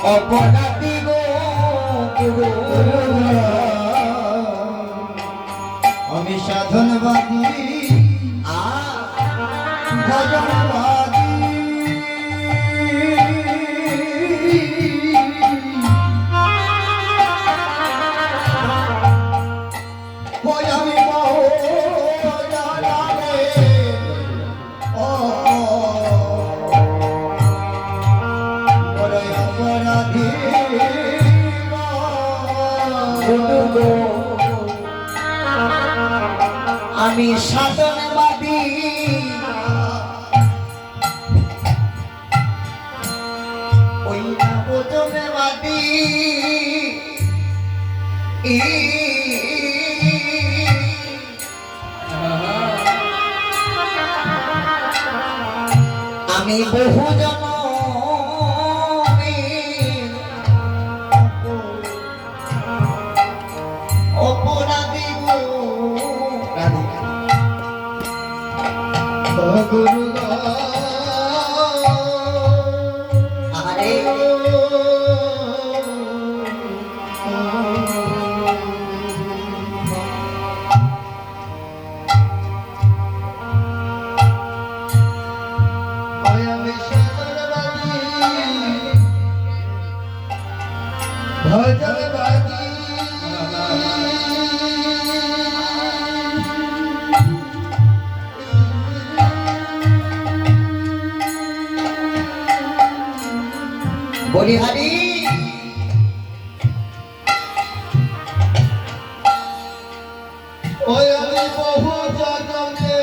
অপরাধী গো আমি সাধনবাদী ভজনবাদী আমি বহু জানালে অপরাধী আমি সাধনবাদী ওই না ভোজনবাদী আমি বহু জন অপরাধী গুরু আরে আমি সাধনবাদী ভজনবাদী বলিহারি ওই আমি বহু জনমে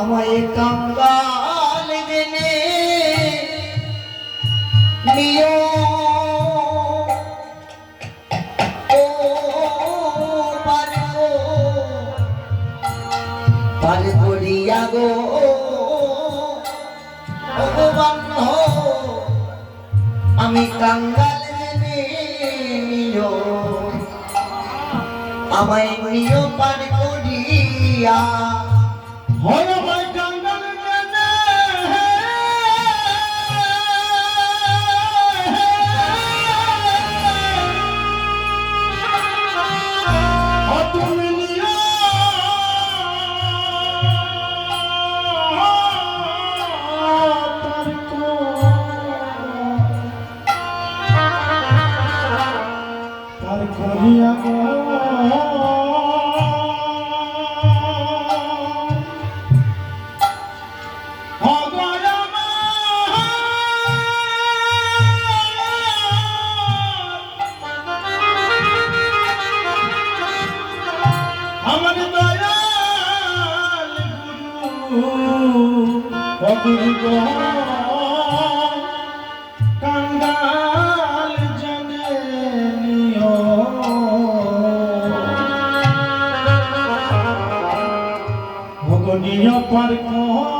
আমায় কাঙ্গাল জেনে নিও ও পার করিয়া গো ভগবান আমি কাঙ্গাল জেনে নিও আমায় নিও পার করিয়া হয় ভাই কাঙ্গাল তুমি নিও তার করিয়া আমার দয়াল গুরু গো কাঙ্গাল জনে নিও ভগনিয় পার করিয়া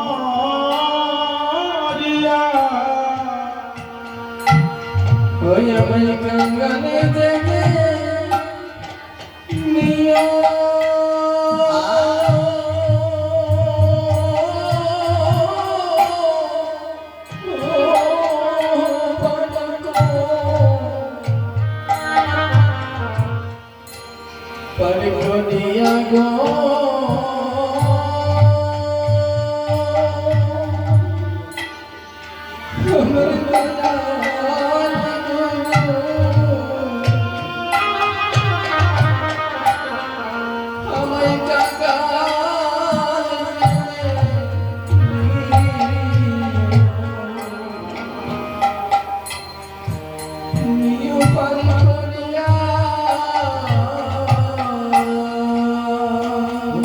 ওই আমি কাঙ্গালে জনে নিও Parikodiya go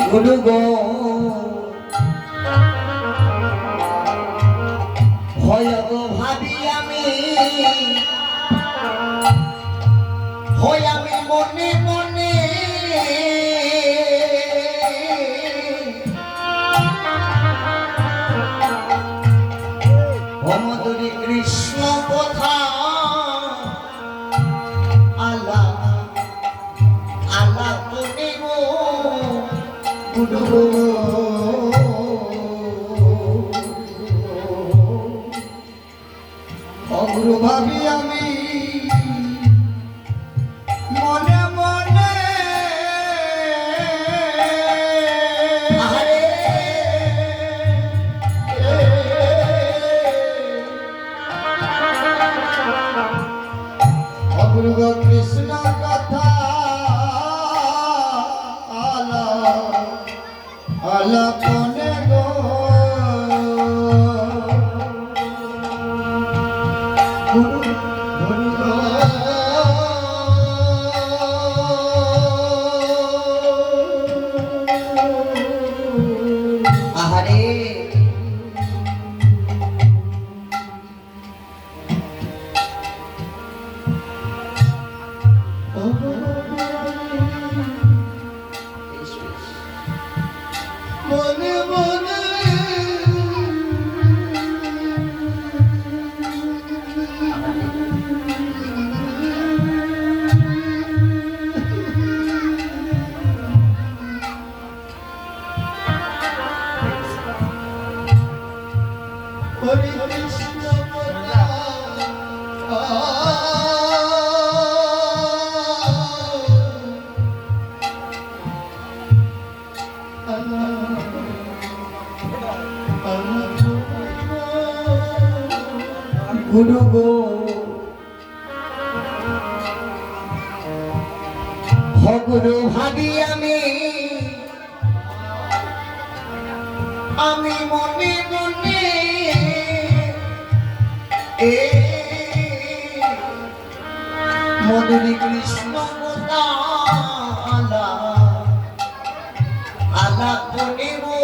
গুরু গো ভয় গো ভাবি আমি হই আমি মনে মনে মধুরী কৃষ্ণ কথা আলা আলা করে গো গুরু গো অগুরু ভাবি আমি মনে মনে আরে অপূর্ব কৃষ্ণ কথা আলা আলাপনে গো গুরু হরি গো আহারে মনে মনে হরে কৃষ্ণ গুরু গো গুরু ভাবি আমি মনে মনে মধুরী কৃষ্ণ কথা আলা আলা করে গো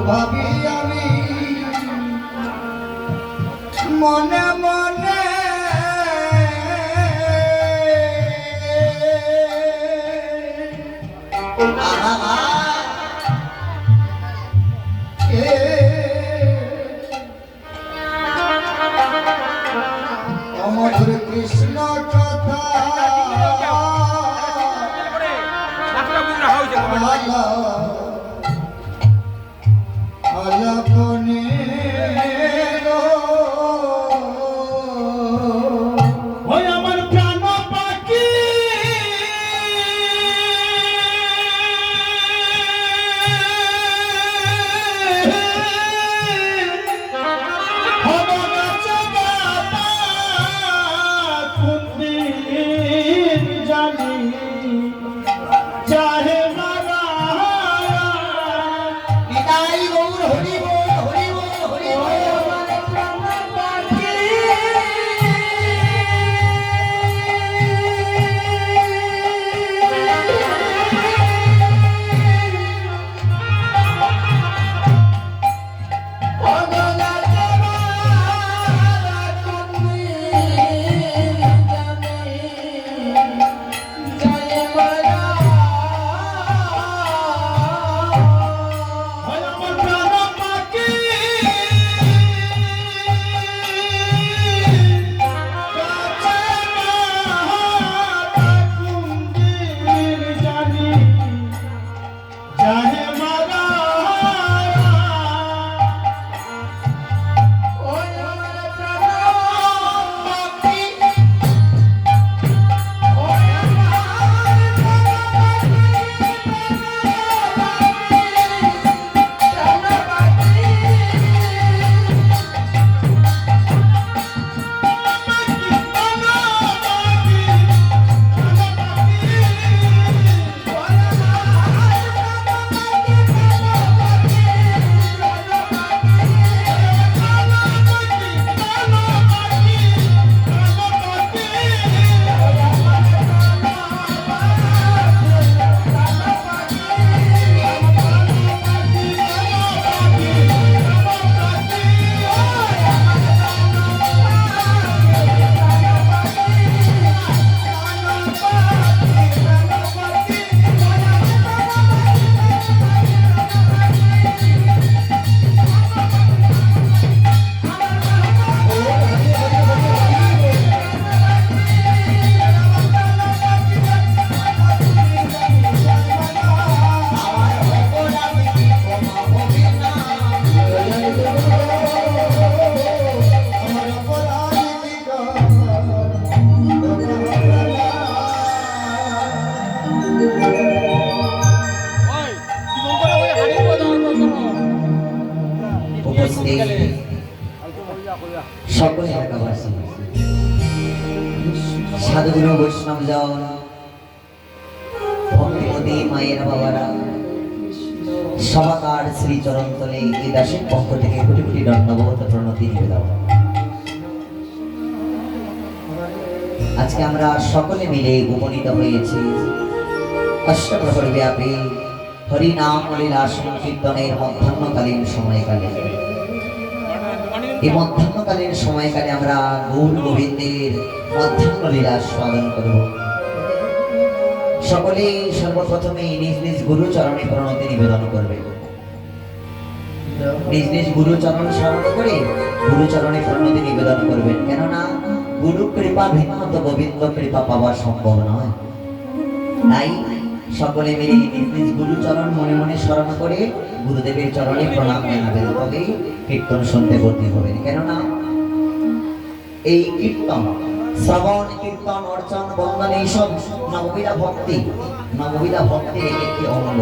ভাবি আমি মনে মনে অমধুর কৃষ্ণ কথা আলাপনে ওই আমার প্রাণ পাখি জানি চাহে নিতাই গৌর হরি বল হরি বল হরি বল সাধুগুরু বৈষ্ণবজন, ভক্তিমতী মায়েরা বাবারা, সবাকার শ্রীচরণ তলে এই দাসের পক্ষ থেকে কোটি কোটি দণ্ডবোধ প্রণতি নিবেদন। আজকে আমরা সকলে মিলে উপনীত হয়েছি অষ্টপ্রহর ব্যাপী হরিনাম লীলা সংকীর্তনের মধ্যাহ্নকালীন সময়কালে। এই মধ্যাহ্নকালীন সময়কালে আমরা গৌর গোবিন্দের মধ্যাহ্ন লীলা স্মরণ করব। সকলেই সর্বপ্রথমে নিজ নিজ গুরুচরণে প্রণতি নিবেদন করবে। নিজ নিজ গুরুচরণ স্মরণ করে গুরুচরণে প্রণতি নিবেদন করবেন, কেননা গুরু কৃপা ভিন্ন তো গোবিন্দ কৃপা পাওয়া সম্ভব নয়। তাই সকলে মিলে নিজ নিজ গুরুচরণ মনে মনে স্মরণ করে গুরুদেবের চরণে প্রণাম জানাবেন, তবেই কীর্তন শুনতে ভর্তি হবেন। কেননা এই কীর্তন, শ্রবণ কীর্তন অর্চন বন্দন এইসব নববিধা ভক্তির একটি অঙ্গ।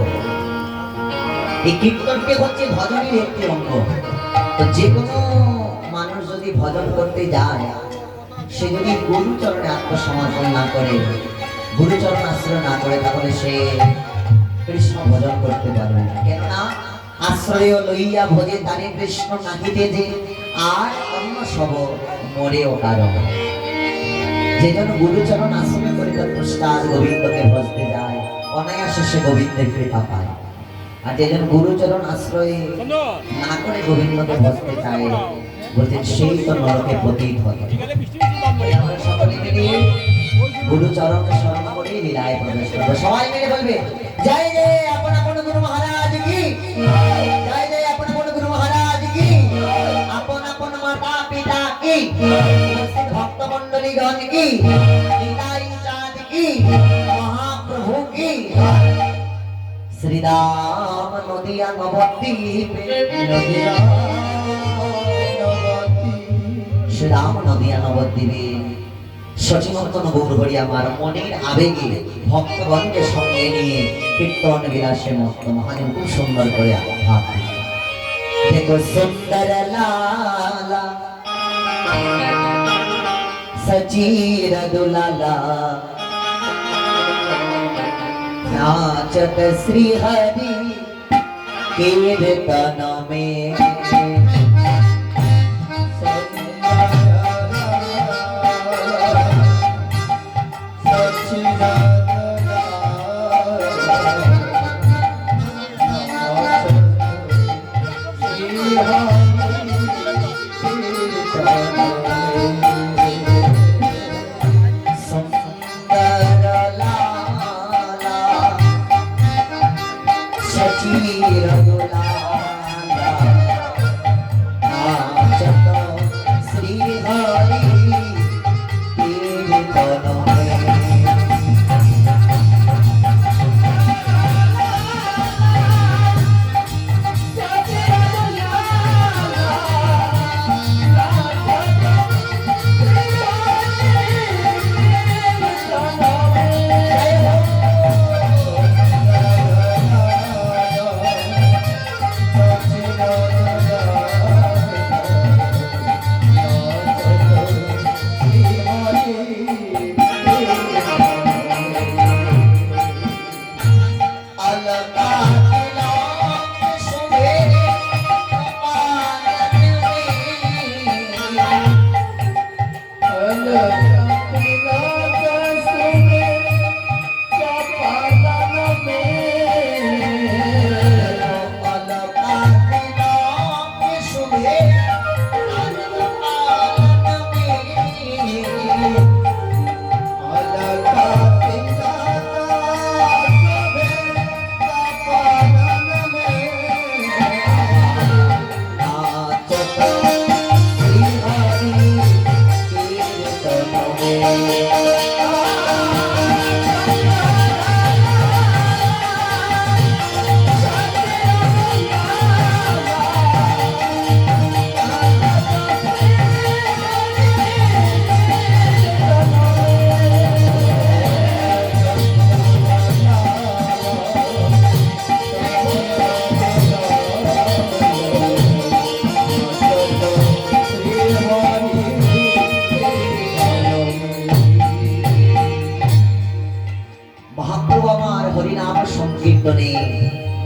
এই কীর্তনটি হচ্ছে ভজনের একটি অঙ্গ। তো যে কোনো মানুষ যদি ভজন করতে যায়, সে যদি গুরুচরণে আত্মসমর্পণ না করে, গুরুচরণ আশ্রয় না করে, তাহলে সে কৃষ্ণ ভজন করতে পারবে না। কেননা আশ্রয় লইয়া ভজে তারে কৃষ্ণ নাহিতে যে, আর অন্য সব মরেও কারণ। যে জন্য গুরুচরণ আশ্রয় করে তার প্রস্তাদ গোবিন্দকে ভজতে যায়, অনায়াসে সে গোবিন্দের কৃপা পায়। আর যে জন গুরুচরণ আশ্রয় না করে গোবিন্দকে ভজতে চায়, বলছেন সেই তো নরকে পতিত হয়। আমরা সকলে মিলে গুরুচরণ স্মরণ করে লীলায় প্রবেশ করবো। সবাই মিলে বলবে জয় জয় আপন আপন গুরু মহারাজ কি, জয় জয় আপন আপন গুরু মহারাজ কি, আপন আপন মাতা পিতা কি, ভক্ত মন্ডলী গণ কি, নিতাই চাঁদ কি, মহাপ্রভু কি। শ্রীরাম নদিয়া নবদ্বীপে, শ্রীরাম নদিয়া নবদ্বীপে সচিনন্দন গৌর হরি আমার মনের আবেগে ভক্তগণকে সঙ্গে নিয়ে কীর্তন বিলাসে মস্ত মহাজন খুব সুন্দর করে ভাব দিচ্ছে। দেখো সুন্দর লালা সচির দুলালা नाचत श्री हरि कीर्तन में,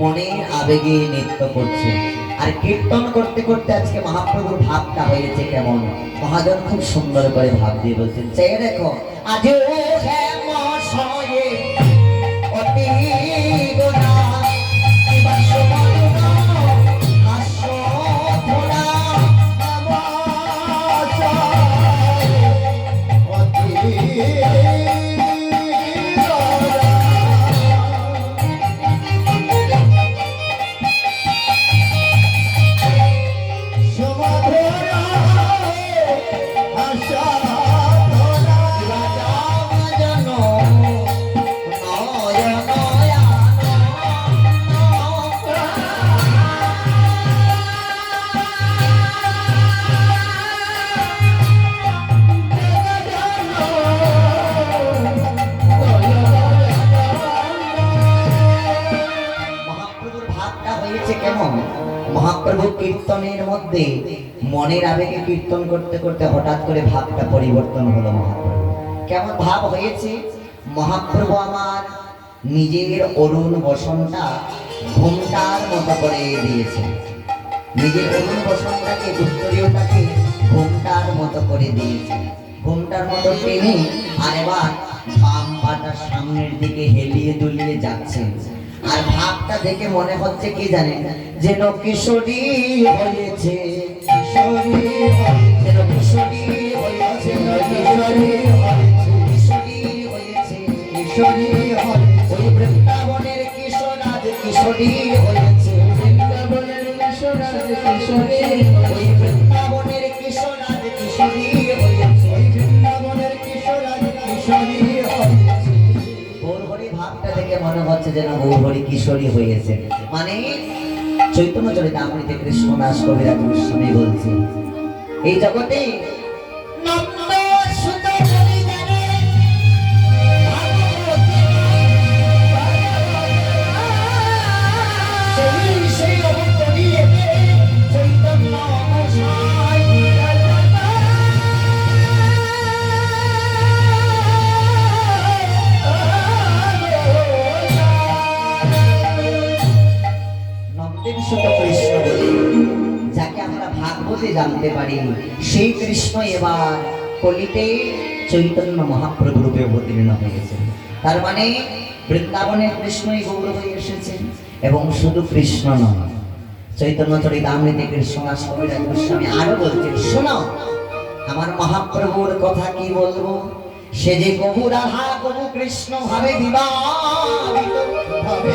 মনের আবেগে নৃত্য করছে। আর কীর্তন করতে করতে আজকে মহাপ্রভুর ভাবটা হয়েছে কেমন, মহাজন খুব সুন্দর করে ভাব দিয়ে বলছেন, চেয়ে দেখো আজ অতি গোনা এবার মহাপ্রভু কীর্তনের মধ্যে মনের আবেগে কীর্তন করতে করতে হঠাৎ করে ভাবটা পরিবর্তন হলো। মহাপ্রভু কেমন ভাব হয়েছে, মহাপ্রভু আমার নিজের অরুণ বসনটা ঘুমটার মতো করে দিয়েছে, নিজের অরুণ বসনটাকে উত্তরীয়টাকে ঘুমটার মতো করে দিয়েছে, ঘুমটার মতো টেনে আর এবার বাম পাটা সামনের দিকে হেলিয়ে দুলিয়ে যাচ্ছে। আর ভাবটা দেখে মনে হচ্ছে কি জানেন, যেন কিশোরী হয়েছে, কিশোরী যেন কিশোরী হয়েছে, কিশোরী হয়েছে, কিশোরী ওই বৃন্দাবনের কিশোর আজ কিশোরী হয়েছে, বৃন্দাবনের কিশোর আজ কিশোরী, ওই বৃন্দাবনের কিশোর আজ কিশোরী হয়েছে, ওই বৃন্দাবনের কিশোর আজ কিশোরী হয়েছে। গৌরহরি ভাবটা দেখে মনে হচ্ছে যেন গৌরহরি কিশোরী হয়েছে। মানে চৈতন্য চরিতামৃতে কৃষ্ণদাস কবিরাজ গোস্বামী বলছে, এই জগতে যাকে আমরা ভাগবতে জানতে পারি, সেই কৃষ্ণ এবার কলিতে চৈতন্য মহাপ্রভু রূপে অবতীর্ণ হয়েছে। তার মানে বৃন্দাবনের কৃষ্ণই গৌর হয়ে এসেছেন। এবং শুধু কৃষ্ণ নয়, চৈতন্য চরিতামৃতে কৃষ্ণদাস কবিরাজ গোস্বামী আরো বলছেন, শোনো আমার মহাপ্রভুর কথা কি বলবো, সে যে কবু রাধা কবু কৃষ্ণ ভাবে বিবাহিত, ভাবে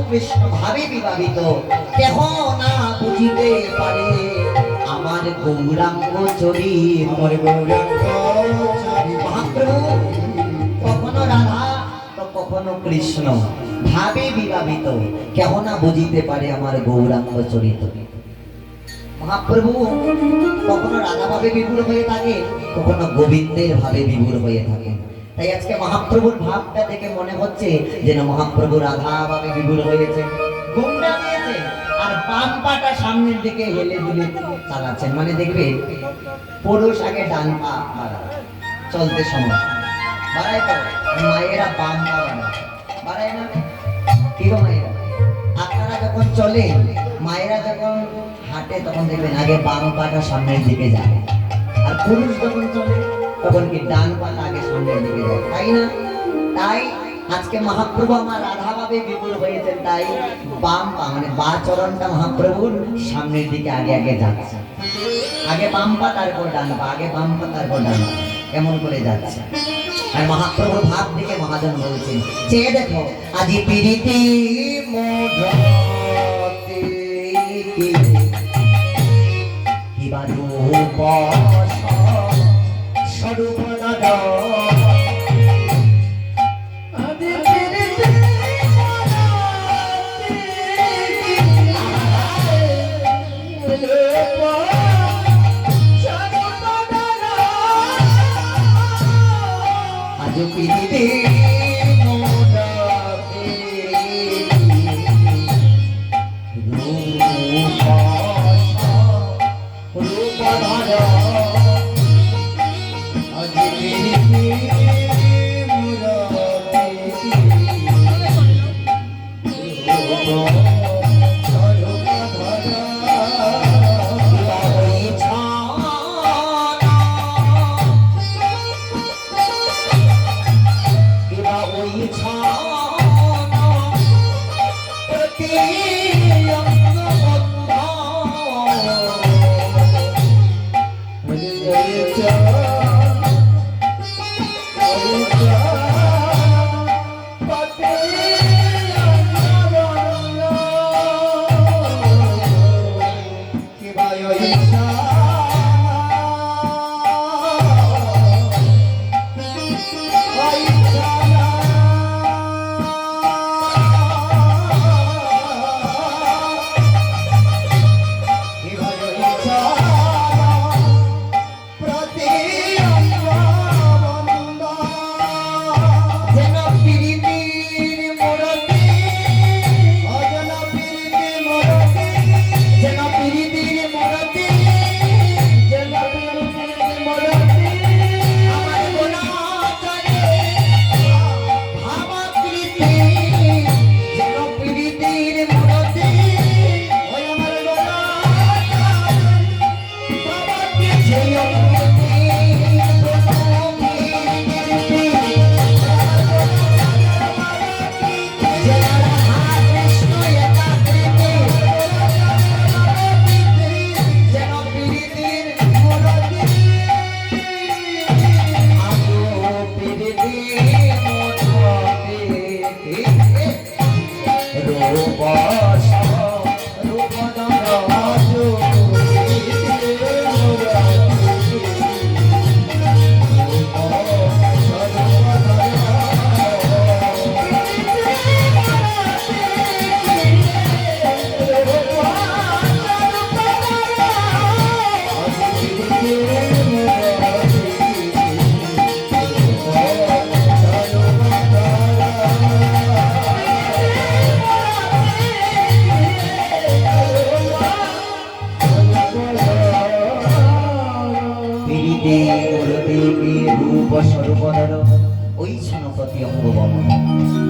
কৃষ্ণ ভাবে বিবাহিত, কেহ না বুঝিতে পারে আমার গৌরাঙ্গ চরি, আমার গৌরাঙ্গ মহাপ্রভু কখনো রাধা তো কখনো কৃষ্ণ ভাবে বিবাহিত, কেহ না বুঝিতে পারে আমার গৌরাঙ্গ চরিত। মহাপ্রভু কখনো রাধা ভাবে বিভোর হয়ে থাকে, কখনো গোবিন্দের ভাবে বিভোর হয়ে থাকে। তাই আজকে মহাপ্রভুর ভাবটা দেখে মনে হচ্ছে যেন মহাপ্রভু রাধা ভাবে বিভোর হয়েছে, ঘুমটা দিয়েছে আর বাম পাটা সামনের দিকে হেলে দুলে চালাচ্ছেন। মানে দেখবে পুরুষ আগে ডান পা বাড়ায় চলতে সময় বাড়ায়, তো মায়েরা বাম পা বাড়ায় না, কি গো মায়েরা? আপনারা যখন চলে, মায়েরা যখন হাঁটে তখন দেখবেন আগে বাম পাটা সামনের দিকে যায়, আর পুরুষ যখন চলে তখন কি ডান পাটা আগে সামনের দিকে যায়, তাই না? তাই আজকে মহাপ্রভু আমার রাধা ভাবে বিপুল হয়েছেন, তাই বাম পা মানে বা চরণটা মহাপ্রভুর সামনের দিকে আগে আগে যাচ্ছে, আগে বাম পা তারপর ডান পা, আগে বাম পা তারপর ডান পা, এমন করে যাচ্ছে। আর মহাপ্রভুর ভাব দেখে মহাজন বলছেন, চেয়ে দেখো আজি পিরিতি মোড়তে কিবা রূপ স্বরূপ দাদা আজ পিরিতি রূপ রূপ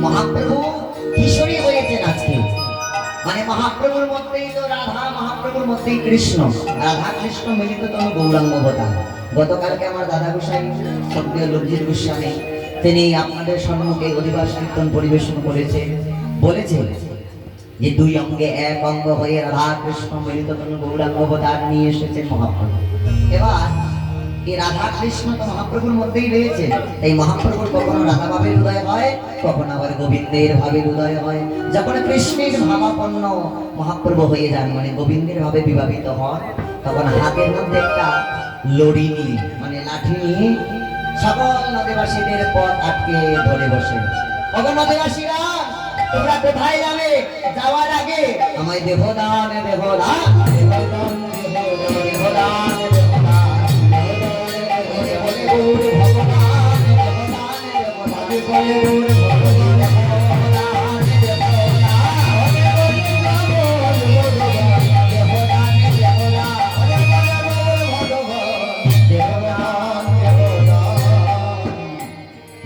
মহাপ্রভু কিশোরী হয়েছেন আজকে, মানে মহাপ্রভুর মধ্যেই তো রাধা, মহাপ্রভুর মধ্যেই কৃষ্ণ, রাধা কৃষ্ণ মিলিত তনু গৌরাঙ্গ অবতার। গতকালকে আমার দাদা গোসাই সত্যিয় লজ্জিত গোস্বামী তিনি আপনাদের সম্মুখে অধিবাস কীর্তন পরিবেশন করেছে, বলেছে যে দুই অঙ্গে এক অঙ্গ হয়ে রাধা কৃষ্ণ মিলিত তনু গৌরাঙ্গ অবতার নিয়ে এসেছেন মহাপ্রভু। এবার এই রাধা কৃষ্ণ তো মহাপ্রভুর মধ্যেই রয়েছে, এই মহাপ্রভুর কখনো রাধা ভাবের উদয় হয়, কখনো আবার গোবিন্দের ভাবের উদয় হয়। যখন কৃষ্ণের ভাবাপন্ন মহাপ্রভু হয়ে যান, মানে গোবিন্দের ভাবে বিভাবিত হন, তখন হাতের মধ্যে একটা লড়ি নিয়ে, মানে লাঠি নিয়ে সকল নদীবাসীদের পথ আটকে ধরে বসে। তখন নদীবাসীরা তোমরা কোথায় যাবে? যাওয়ার আগে আমায় দেবদান দেবদান দেবদান দেবদান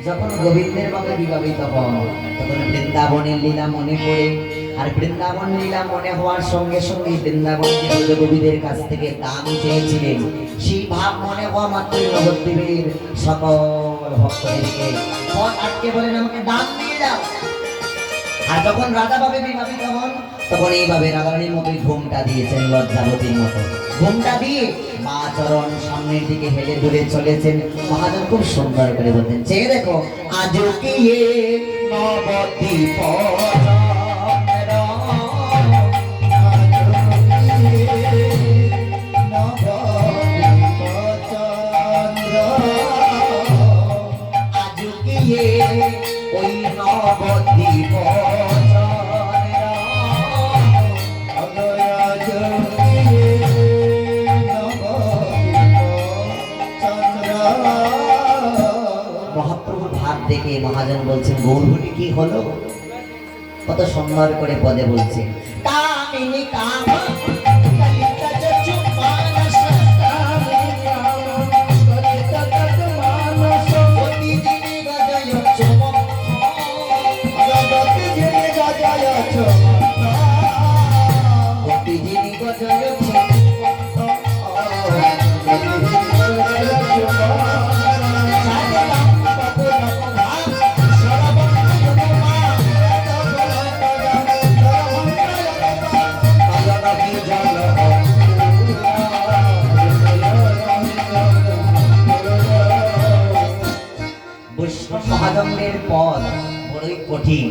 যখন গোবিন্দের ভাবে বিভাবিত হন, তখন বৃন্দাবনের লীলা মনে পড়ে। আর বৃন্দাবন লীলা মনে হওয়ার সঙ্গে সঙ্গে বৃন্দাবন যে গোবিন্দের কাছ থেকে দান চেয়েছিলেন, সেই ভাব মনে হওয়া মাত্রই নবদ্বীপের সকল ভক্তদেরকে পথ আটকে বলেন আমাকে দান দিয়ে দাও। আর যখন রাধা ভাবে বিভাবিত হন, তখন এইভাবে রাধারানীর মতোই ঘুমটা দিয়েছেন, লজ্জাবতীর মতো ঘুমটা দিয়ে মা চরণ সামনের দিকে হেলে দূরে চলেছেন। মহাজন খুব সুন্দর করে বলতেন, চেয়ে দেখো আজও কি নবদ্বীপ ওই নবদ্বীপ মহাপ্রভুর ভাব দেখে মহাজন বলছেন, গৌরহটি কি হলো? কত সুন্দর করে পদে বলছে, কামিনী কামা মহাজনের পদ বড়ই কঠিন,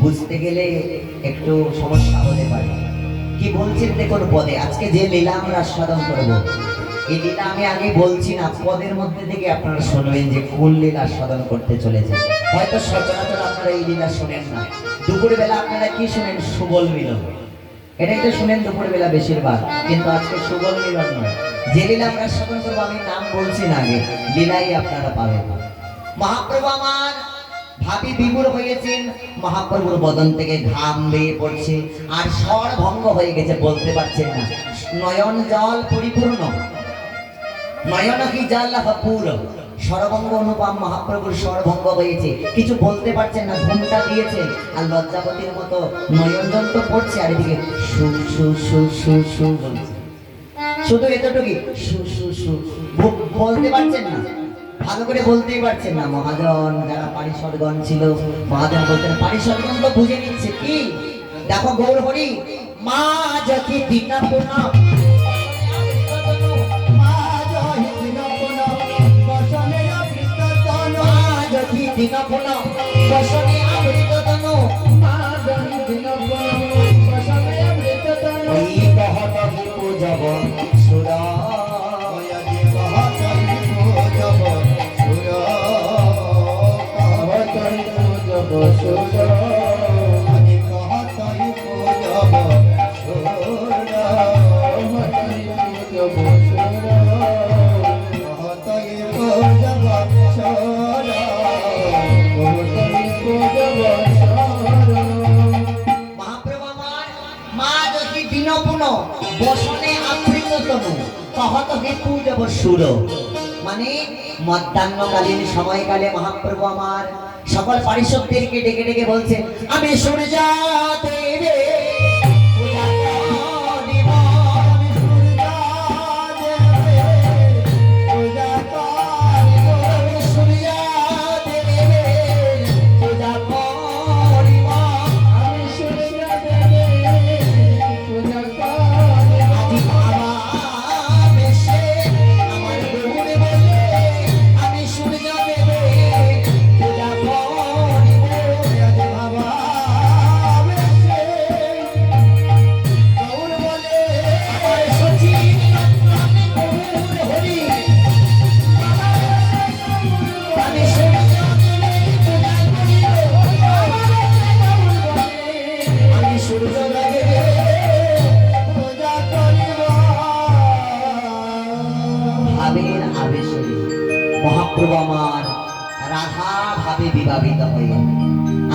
বুঝতে গেলে একটু সমস্যা হতে পারে। কি বলছেন দেখুন পদে, আজকে যে লীলা আমরা আস্বাদন করবো, এই লীলা আমি আগে বলছি না, পদের মধ্যে থেকে আপনারা শুনবেন যে কোন লীলা আস্বাদন করতে চলেছে। হয়তো সচরাচর আপনারা এই লীলা শোনেন না। দুপুর বেলা আপনারা কি শোনেন? সুবল মিলন, এটাই তো শুনেন দুপুর বেলা বেশিরভাগ, কিন্তু আজকে সুবল মিলন নয়। যে লীলা আমরা আস্বাদন করবো, আমি নাম বলছি না, আগে লীলাই আপনারা পাবেন। মহাপ্রভু আমার ভাবি বিমূঢ় হয়েছেন, মহাপ্রভুর বদন থেকে ঘাম বেয়ে পড়ছে, আর স্বর ভঙ্গ হয়ে গেছে, বলতে পারছেন না। নয়ন জল পরিপূর্ণ, নয়ন কি জল পুর, স্বরভঙ্গ অনুপম মহাপ্রভুর স্বরভঙ্গ হয়েছে, কিছু বলতে পারছেন না, ঘুমটা দিয়েছেন। আর লজ্জাবতীর মতো নয়ন জল তো পড়ছে, আর এদিকে সু সু সু সু সু বলছে। শুধু এতটুকুই বলতে পারছেন না, ভালো করে বলতেই পারছেন না। মহাজন যারা পারিষদগণ ছিল, মহাজন বলতেন পারিষদগণ তো বুঝে নিচ্ছে কি, দেখো গৌর হরি মা যকি দিনা পোনা মানে মধ্যাহ্নকালীন সময়কালে মহাপ্রভু আমার সকল পারিষদদেরকে ডেকে ডেকে বলছেন, আমি সূর্য দেবে মহাপ্রভু আমার রাধা ভাবে বিভাবিত হয়ে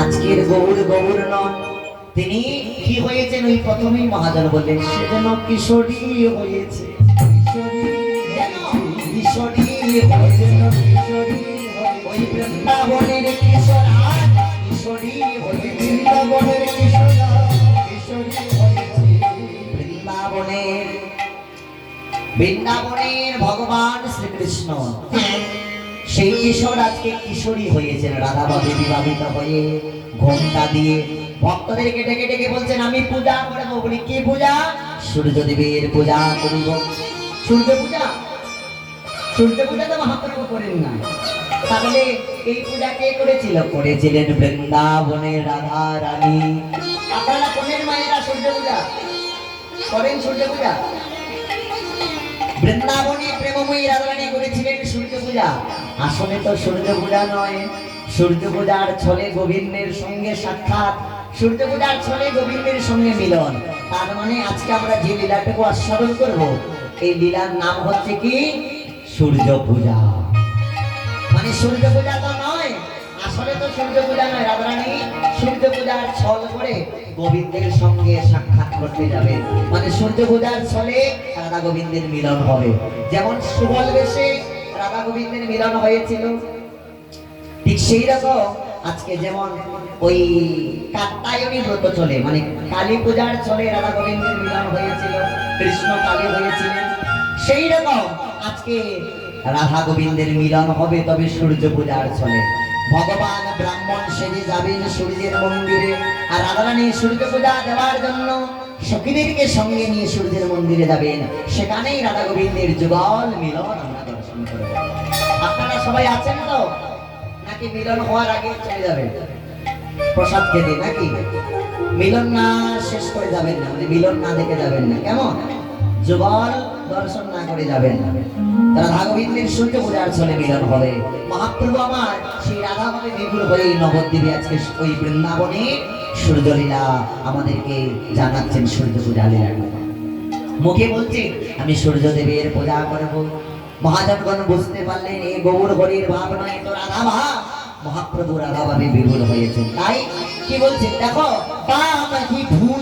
আজকের গৌর গৌর নন, তিনি কি হয়েছেন ওই প্রথমেই মহাজন বললেন, সেজন্য কিশোরী হয়েছে, ওই বৃন্দাবনের কিশোর আজ কিশোরী হয়েছে, বৃন্দাবনের ভগবান শ্রীকৃষ্ণ সেই কিশোর আজকে কিশোরী হয়েছেন, রাধাভাবে বিবাহিত হয়ে ঘোমটা দিয়ে ভক্তদেরকে ডেকে ডেকে বলছেন, আমি পূজা করব। বলি কি পূজা? সূর্যদেবের পূজা করিব। সূর্য পূজা, সূর্য পূজা তো মহাপ্রভু করেন না, তাহলে এই পূজা কে করেছিল? করেছিলেন বৃন্দাবনের রাধা রানী। আপনারা কোনের মায়েরা সূর্য পূজা করেন? সূর্য পূজা বৃন্দাবনী প্রেমময়ী রাধারানী করেছিলেন সূর্য পূজা। আসলে তো সূর্য পূজা নয়, সূর্য পূজার ছলে গোবিন্দের সঙ্গে সাক্ষাৎ, সূর্য পূজার ছলে গোবিন্দের সঙ্গে মিলন। তার মানে আজকে আমরা যে লীলাটুকু আস্বাদন করব, এই লীলার নাম হচ্ছে কি? সূর্য পূজা। মানে সূর্য পূজা তো নয়, আসলে তো সূর্য পূজা নয়, রাধারানী সূর্য পূজার ছল করে গোবিন্দের সঙ্গে সাক্ষাৎ করতে যাবে। মানে সূর্য পূজার ছলে রাধা গোবিন্দের মিলন হবে। যেমন সুবল বেশে রাধা গোবিন্দের মিলন হয়েছিল, ঠিক সেই রকম আজকে যেমন ওই কাত্যায়নী ব্রত চলে, মানে কালী পূজার ছলে রাধা গোবিন্দের মিলন হয়েছিল, কৃষ্ণ কালী হয়েছিলেন, সেই রকম আজকে রাধা গোবিন্দের মিলন হবে, তবে সূর্য পূজার ছলে। ভগবান ব্রাহ্মণ সেজে যাবেন সূর্যের মন্দিরে, আর রাধারানী সূর্য পূজা দেওয়ার জন্য সখীদেরকে সঙ্গে নিয়ে সূর্যের মন্দিরে যাবেন। সেখানেই রাধা গোবিন্দের যুগল মিলন আমরা দর্শন করব। আপনারা সবাই আছেন তো, নাকি মিলন হওয়ার আগে চলে যাবেন প্রসাদ খেতে? নাকি মিলন না শেষ করে যাবেন না, মানে মিলন না দেখে যাবেন না, কেমন? যুগল দর্শন না করে যাবেন না। রাধা গোবিন্দের সূর্য পূজার ছলে মিলন হবে। মহাপ্রভু আমার সেই রাধা ভাবে বিপুল হয়ে নবদ্বীপে আজকে ওই বৃন্দাবনে সূর্যলীলা আমাদেরকে জানাচ্ছেন, সূর্য পূজা লীলা। মুখে বলছে আমি সূর্যদেবের পূজা করব। মহাজনগণ বুঝতে পারলেন এ গৌর হরির ভাব নয়, তো রাধা ভাব। মহাপ্রভু রাধা ভাবে বিপুল হয়েছেন, তাই কি বলছেন? দেখো বাম কি ভুল